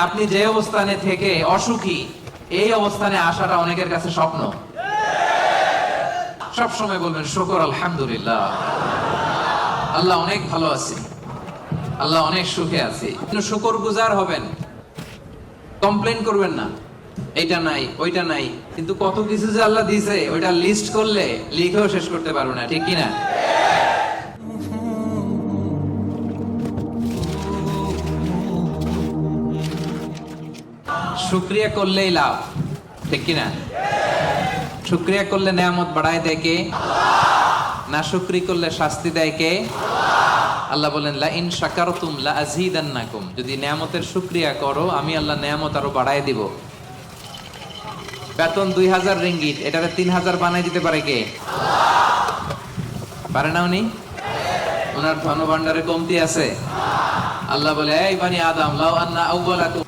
আপনি যে অবস্থানে থেকে অসুখী, এই অবস্থানে আসাটা অনেকের কাছে স্বপ্ন। সব সময় বলবেন শুকর আলহামদুলিল্লাহ, আল্লাহ অনেক ভালো আছে, আল্লাহ অনেক সুখে আছে। শুকর গুজার হবেন, কমপ্লেন করবেন না এইটা নাই ওইটা নাই, কিন্তু কত কিছু যে আল্লাহ দিয়েছে ওইটা লিস্ট করলে লিখেও শেষ করতে পারবো না, ঠিক কিনা? শুকরিয়া করলেই লাভ, ঠিক কিনা? শুকরিয়া করলে নেয়ামত বাড়ায় দেয় কে? না শুকরি করলে শাস্তি দেয় কে? আল্লাহ বলেন লা ইন শাকারতুম লা আযীদান্নাকুম, যদি নেয়ামতের শুকরিয়া করো আমি আল্লাহ নেয়ামত আরো বাড়ায় দিব। বেতন 2000 রিঙ্গিট, এটারে 3000 বানাই দিতে পারে কে? পারে না উনি? ওনার ধনভাণ্ডারে কমতি আছে? আল্লাহ বলে এই বানি আদম লাউ আন্না আউওয়ালাকুম